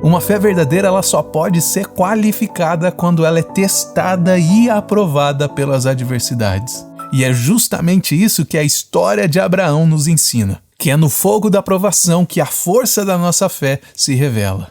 Uma fé verdadeira ela só pode ser qualificada quando ela é testada e aprovada pelas adversidades. E é justamente isso que a história de Abraão nos ensina, que é no fogo da provação que a força da nossa fé se revela.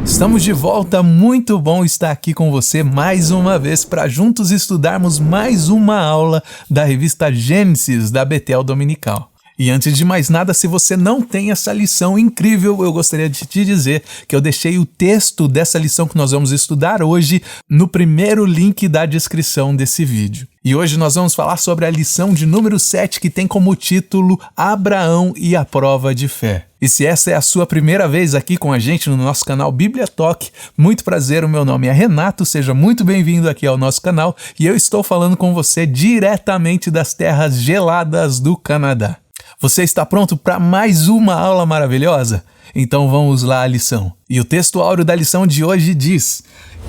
Estamos de volta, muito bom estar aqui com você mais uma vez para juntos estudarmos mais uma aula da revista Gênesis da Betel Dominical. E antes de mais nada, se você não tem essa lição incrível, eu gostaria de te dizer que eu deixei o texto dessa lição que nós vamos estudar hoje no primeiro link da descrição desse vídeo. E hoje nós vamos falar sobre a lição de número 7, que tem como título Abraão e a prova de fé. E se essa é a sua primeira vez aqui com a gente no nosso canal Bíblia Talk, muito prazer, o meu nome é Renato, seja muito bem-vindo aqui ao nosso canal e eu estou falando com você diretamente das terras geladas do Canadá. Você está pronto para mais uma aula maravilhosa? Então vamos lá à lição. E o texto áureo da lição de hoje diz: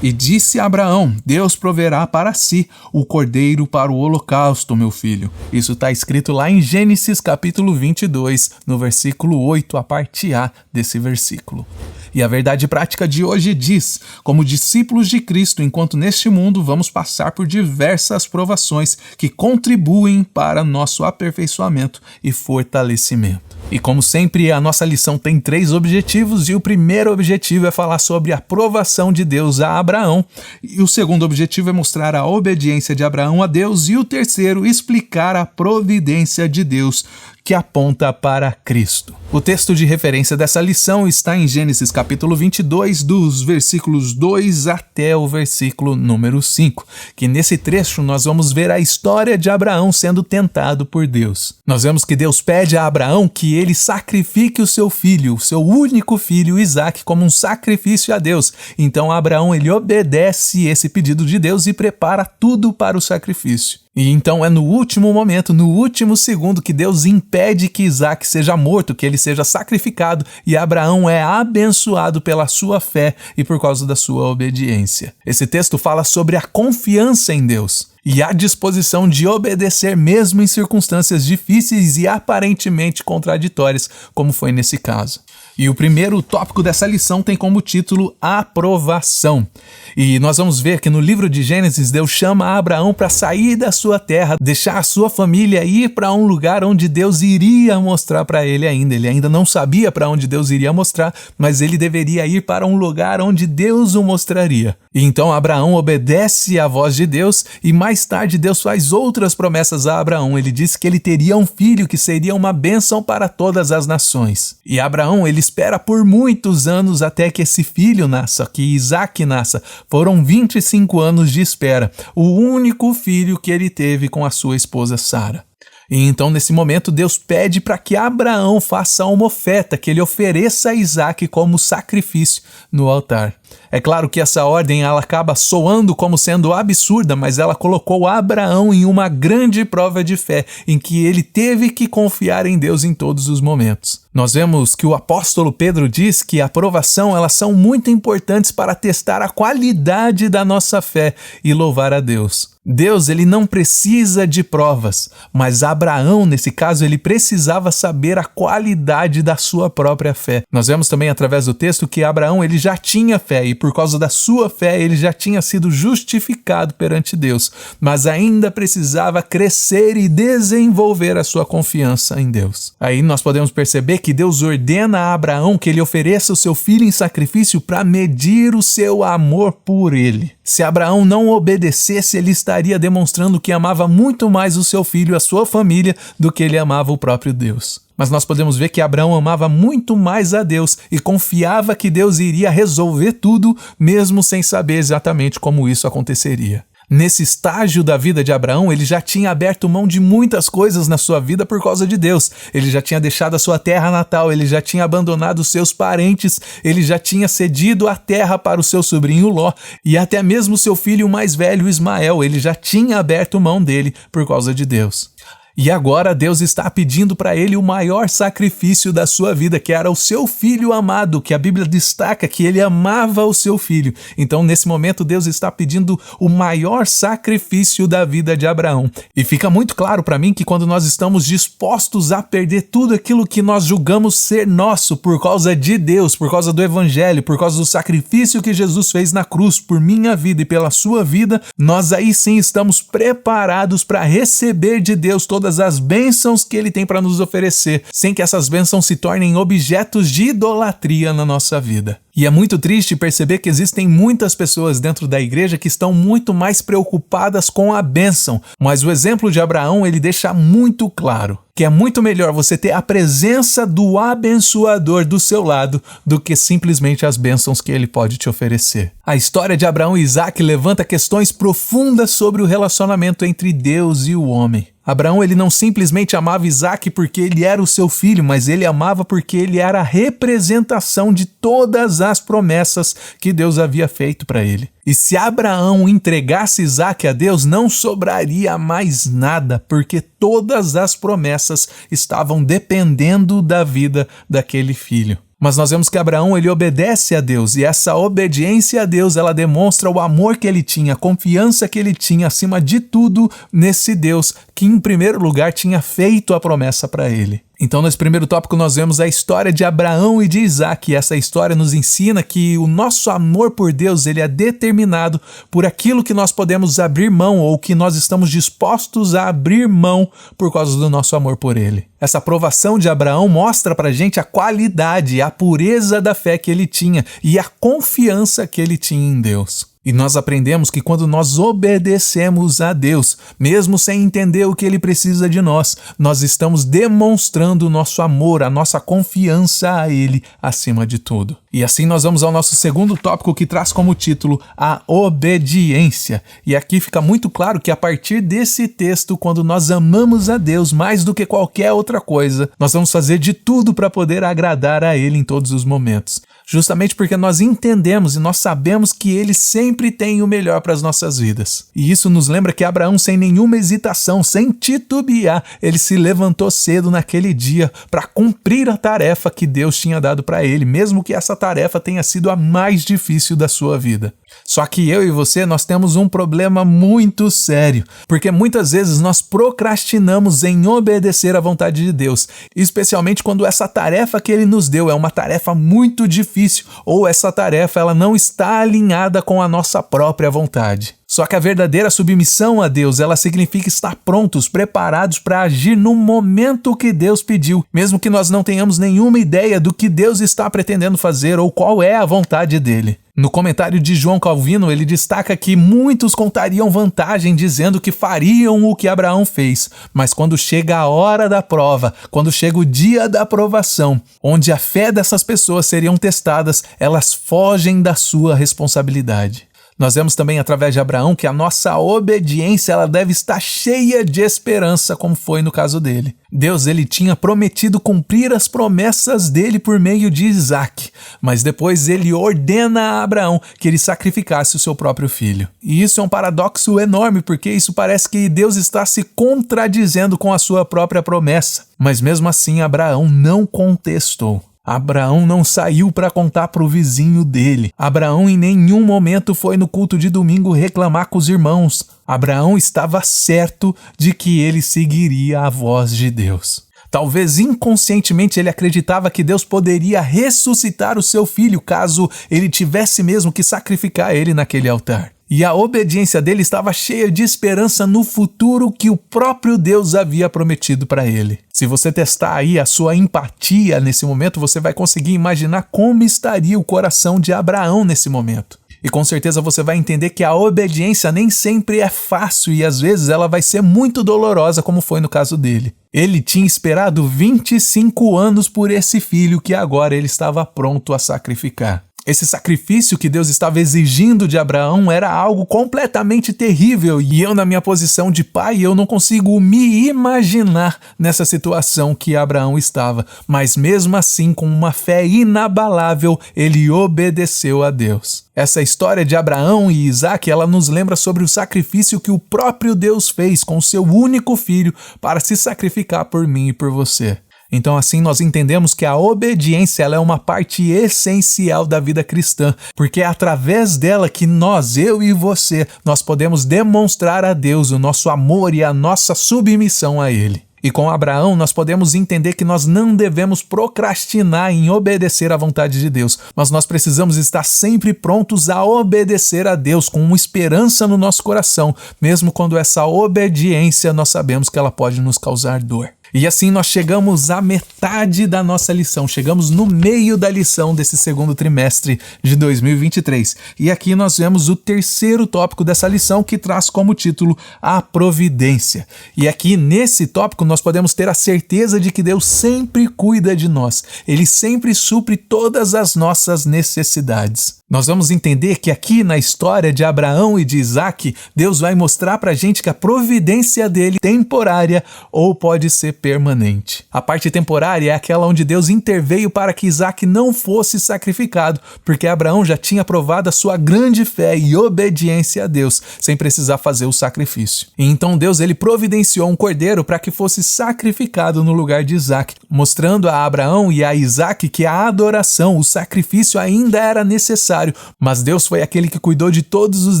E disse Abraão, Deus proverá para si o cordeiro para o holocausto, meu filho. Isso está escrito lá em Gênesis capítulo 22, no versículo 8, a parte A desse versículo. E a verdade prática de hoje diz: como discípulos de Cristo, enquanto neste mundo vamos passar por diversas provações que contribuem para nosso aperfeiçoamento e fortalecimento. E como sempre, a nossa lição tem 3 objetivos, e o primeiro objetivo é falar sobre a aprovação de Deus a Abraão, e o segundo objetivo é mostrar a obediência de Abraão a Deus, e o terceiro, explicar a providência de Deus que aponta para Cristo. O texto de referência dessa lição está em Gênesis capítulo 22, dos versículos 2 até o versículo número 5, que nesse trecho nós vamos ver a história de Abraão sendo tentado por Deus. Nós vemos que Deus pede a Abraão que ele sacrifique o seu filho, o seu único filho Isaque, como um sacrifício a Deus. Então Abraão ele obedece esse pedido de Deus e prepara tudo para o sacrifício. E então é no último momento, no último segundo, que Deus impede que Isaque seja morto, que ele seja sacrificado, e Abraão é abençoado pela sua fé e por causa da sua obediência. Esse texto fala sobre a confiança em Deus e a disposição de obedecer mesmo em circunstâncias difíceis e aparentemente contraditórias, como foi nesse caso. E o primeiro tópico dessa lição tem como título aprovação. E nós vamos ver que no livro de Gênesis, Deus chama Abraão para sair da sua terra, deixar a sua família e ir para um lugar onde Deus iria mostrar para ele ainda. Ele ainda não sabia para onde Deus iria mostrar, mas ele deveria ir para um lugar onde Deus o mostraria. E então Abraão obedece à voz de Deus e mais tarde Deus faz outras promessas a Abraão. Ele disse que ele teria um filho que seria uma bênção para todas as nações. E Abraão, ele espera por muitos anos até que esse filho nasça, que Isaque nasça. Foram 25 anos de espera, o único filho que ele teve com a sua esposa Sara. E então, nesse momento, Deus pede para que Abraão faça uma oferta, que ele ofereça a Isaque como sacrifício no altar. É claro que essa ordem ela acaba soando como sendo absurda, mas ela colocou Abraão em uma grande prova de fé, em que ele teve que confiar em Deus em todos os momentos. Nós vemos que o apóstolo Pedro diz que a provação elas são muito importantes para testar a qualidade da nossa fé e louvar a Deus. Deus ele não precisa de provas, mas Abraão, nesse caso, ele precisava saber a qualidade da sua própria fé. Nós vemos também através do texto que Abraão ele já tinha fé e por causa da sua fé ele já tinha sido justificado perante Deus, mas ainda precisava crescer e desenvolver a sua confiança em Deus. Aí nós podemos perceber que Deus ordena a Abraão que ele ofereça o seu filho em sacrifício para medir o seu amor por ele. Se Abraão não obedecesse, ele estaria demonstrando que amava muito mais o seu filho e a sua família do que ele amava o próprio Deus. Mas nós podemos ver que Abraão amava muito mais a Deus e confiava que Deus iria resolver tudo, mesmo sem saber exatamente como isso aconteceria. Nesse estágio da vida de Abraão, ele já tinha aberto mão de muitas coisas na sua vida por causa de Deus. Ele já tinha deixado a sua terra natal, ele já tinha abandonado os seus parentes, ele já tinha cedido a terra para o seu sobrinho Ló e até mesmo seu filho mais velho Ismael, ele já tinha aberto mão dele por causa de Deus. E agora Deus está pedindo para ele o maior sacrifício da sua vida, que era o seu filho amado, que a Bíblia destaca que ele amava o seu filho. Então, nesse momento, Deus está pedindo o maior sacrifício da vida de Abraão. E fica muito claro para mim que quando nós estamos dispostos a perder tudo aquilo que nós julgamos ser nosso por causa de Deus, por causa do Evangelho, por causa do sacrifício que Jesus fez na cruz por minha vida e pela sua vida, nós aí sim estamos preparados para receber de Deus todas as bênçãos que ele tem para nos oferecer, sem que essas bênçãos se tornem objetos de idolatria na nossa vida. E é muito triste perceber que existem muitas pessoas dentro da igreja que estão muito mais preocupadas com a bênção, mas o exemplo de Abraão, ele deixa muito claro que é muito melhor você ter a presença do abençoador do seu lado do que simplesmente as bênçãos que ele pode te oferecer. A história de Abraão e Isaac levanta questões profundas sobre o relacionamento entre Deus e o homem. Abraão, ele não simplesmente amava Isaac porque ele era o seu filho, mas ele amava porque ele era a representação de todas as promessas que Deus havia feito para ele. E se Abraão entregasse Isaac a Deus, não sobraria mais nada, porque todas as promessas estavam dependendo da vida daquele filho. Mas nós vemos que Abraão, ele obedece a Deus, e essa obediência a Deus, ela demonstra o amor que ele tinha, a confiança que ele tinha, acima de tudo, nesse Deus que, em primeiro lugar, tinha feito a promessa para ele. Então, nesse primeiro tópico, nós vemos a história de Abraão e de Isaac. E essa história nos ensina que o nosso amor por Deus, ele é determinado por aquilo que nós podemos abrir mão ou que nós estamos dispostos a abrir mão por causa do nosso amor por ele. Essa aprovação de Abraão mostra pra gente a qualidade, a pureza da fé que ele tinha e a confiança que ele tinha em Deus. E nós aprendemos que quando nós obedecemos a Deus, mesmo sem entender o que Ele precisa de nós, nós estamos demonstrando o nosso amor, a nossa confiança a Ele acima de tudo. E assim nós vamos ao nosso segundo tópico, que traz como título a obediência. E aqui fica muito claro que a partir desse texto, quando nós amamos a Deus mais do que qualquer outra coisa, nós vamos fazer de tudo para poder agradar a Ele em todos os momentos. Justamente porque nós entendemos e nós sabemos que Ele sempre tem o melhor para as nossas vidas. E isso nos lembra que Abraão, sem nenhuma hesitação, sem titubear, ele se levantou cedo naquele dia para cumprir a tarefa que Deus tinha dado para ele, mesmo que essa tarefa tenha sido a mais difícil da sua vida. Só que eu e você, nós temos um problema muito sério, porque muitas vezes nós procrastinamos em obedecer à vontade de Deus, especialmente quando essa tarefa que Ele nos deu é uma tarefa muito difícil, ou essa tarefa ela não está alinhada com a nossa própria vontade. Só que a verdadeira submissão a Deus, ela significa estar prontos, preparados para agir no momento que Deus pediu, mesmo que nós não tenhamos nenhuma ideia do que Deus está pretendendo fazer ou qual é a vontade dele. No comentário de João Calvino, ele destaca que muitos contariam vantagem dizendo que fariam o que Abraão fez, mas quando chega a hora da prova, quando chega o dia da aprovação, onde a fé dessas pessoas seriam testadas, elas fogem da sua responsabilidade. Nós vemos também através de Abraão que a nossa obediência ela deve estar cheia de esperança, como foi no caso dele. Deus ele tinha prometido cumprir as promessas dele por meio de Isaac, mas depois ele ordena a Abraão que ele sacrificasse o seu próprio filho. E isso é um paradoxo enorme, porque isso parece que Deus está se contradizendo com a sua própria promessa. Mas mesmo assim Abraão não contestou. Abraão não saiu para contar para o vizinho dele. Abraão em nenhum momento foi no culto de domingo reclamar com os irmãos. Abraão estava certo de que ele seguiria a voz de Deus. Talvez inconscientemente ele acreditava que Deus poderia ressuscitar o seu filho caso ele tivesse mesmo que sacrificar ele naquele altar. E a obediência dele estava cheia de esperança no futuro que o próprio Deus havia prometido para ele. Se você testar aí a sua empatia nesse momento, você vai conseguir imaginar como estaria o coração de Abraão nesse momento. E com certeza você vai entender que a obediência nem sempre é fácil e às vezes ela vai ser muito dolorosa, como foi no caso dele. Ele tinha esperado 25 anos por esse filho que agora ele estava pronto a sacrificar. Esse sacrifício que Deus estava exigindo de Abraão era algo completamente terrível e eu, na minha posição de pai, eu não consigo me imaginar nessa situação que Abraão estava, mas mesmo assim, com uma fé inabalável, ele obedeceu a Deus. Essa história de Abraão e Isaac, ela nos lembra sobre o sacrifício que o próprio Deus fez com o seu único filho para se sacrificar por mim e por você. Então assim nós entendemos que a obediência ela é uma parte essencial da vida cristã, porque é através dela que nós, eu e você, nós podemos demonstrar a Deus o nosso amor e a nossa submissão a Ele. E com Abraão nós podemos entender que nós não devemos procrastinar em obedecer à vontade de Deus, mas nós precisamos estar sempre prontos a obedecer a Deus com uma esperança no nosso coração, mesmo quando essa obediência nós sabemos que ela pode nos causar dor. E assim nós chegamos à metade da nossa lição, chegamos no meio da lição desse segundo trimestre de 2023. E aqui nós vemos o terceiro tópico dessa lição que traz como título a providência. E aqui nesse tópico nós podemos ter a certeza de que Deus sempre cuida de nós, Ele sempre supre todas as nossas necessidades. Nós vamos entender que aqui na história de Abraão e de Isaac, Deus vai mostrar pra gente que a providência dele é temporária ou pode ser permanente. A parte temporária é aquela onde Deus interveio para que Isaac não fosse sacrificado, porque Abraão já tinha provado a sua grande fé e obediência a Deus, sem precisar fazer o sacrifício. E então Deus ele providenciou um cordeiro para que fosse sacrificado no lugar de Isaac, mostrando a Abraão e a Isaac que a adoração, o sacrifício ainda era necessário, mas Deus foi aquele que cuidou de todos os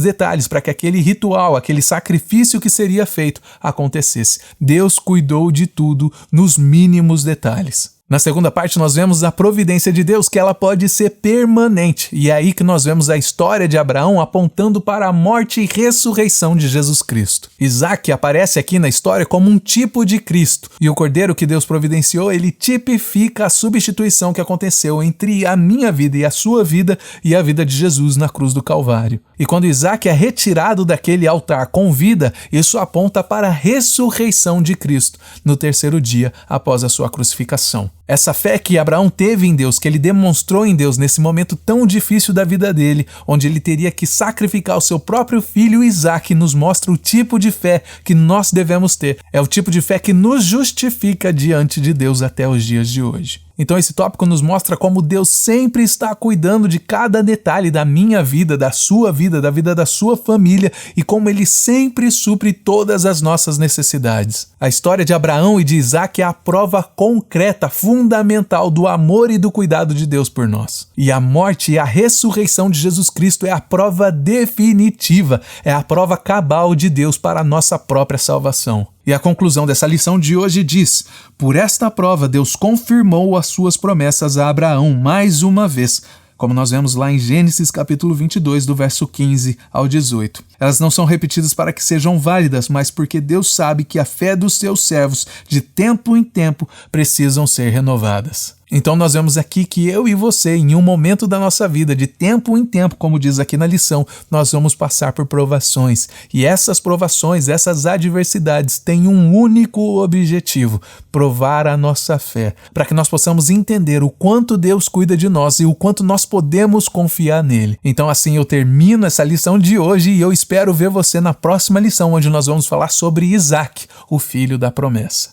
detalhes para que aquele ritual, aquele sacrifício que seria feito acontecesse. Deus cuidou de tudo nos mínimos detalhes. Na segunda parte nós vemos a providência de Deus, que ela pode ser permanente. E é aí que nós vemos a história de Abraão apontando para a morte e ressurreição de Jesus Cristo. Isaac aparece aqui na história como um tipo de Cristo. E o cordeiro que Deus providenciou, ele tipifica a substituição que aconteceu entre a minha vida e a sua vida e a vida de Jesus na cruz do Calvário. E quando Isaac é retirado daquele altar com vida, isso aponta para a ressurreição de Cristo no terceiro dia após a sua crucificação. Essa fé que Abraão teve em Deus, que ele demonstrou em Deus nesse momento tão difícil da vida dele, onde ele teria que sacrificar o seu próprio filho Isaac, nos mostra o tipo de fé que nós devemos ter. É o tipo de fé que nos justifica diante de Deus até os dias de hoje. Então esse tópico nos mostra como Deus sempre está cuidando de cada detalhe da minha vida, da vida da sua família e como Ele sempre supre todas as nossas necessidades. A história de Abraão e de Isaac é a prova concreta, fundamental do amor e do cuidado de Deus por nós. E a morte e a ressurreição de Jesus Cristo é a prova definitiva, é a prova cabal de Deus para a nossa própria salvação. E a conclusão dessa lição de hoje diz: por esta prova Deus confirmou as suas promessas a Abraão mais uma vez, como nós vemos lá em Gênesis capítulo 22, do verso 15 ao 18. Elas não são repetidas para que sejam válidas, mas porque Deus sabe que a fé dos seus servos, de tempo em tempo, precisam ser renovadas. Então nós vemos aqui que eu e você, em um momento da nossa vida, de tempo em tempo, como diz aqui na lição, nós vamos passar por provações. E essas provações, essas adversidades têm um único objetivo: provar a nossa fé, para que nós possamos entender o quanto Deus cuida de nós e o quanto nós podemos confiar nele. Então assim eu termino essa lição de hoje e eu espero ver você na próxima lição, onde nós vamos falar sobre Isaac, o filho da promessa.